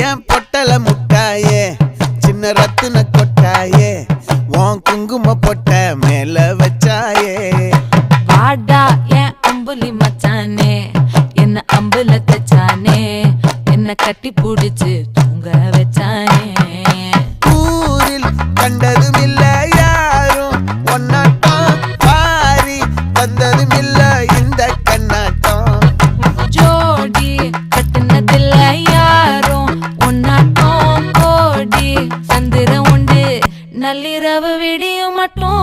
ஏன் பொட்டல முட்டாயே சின்ன ரத்தின கொட்டாயே உன் குங்கும பொட்ட மேல வச்சாயே வாடா என் அம்புலி மச்சானே என்ன அம்புல தச்சானே என்ன கட்டி புடிச்சு தூங்க வச்சானே ஊரில் கண்டதும் இல்ல யாரும் ஒன்னாட்டம் பாரி வந்ததும் இல்ல இந்த கண்ணாட்டம் ஜோடி கட்டுனதில்ல யாரும் ஒன்னாட்டம் கோடி சந்திர உண்டு நள்ளிரவு விடியும் மட்டும்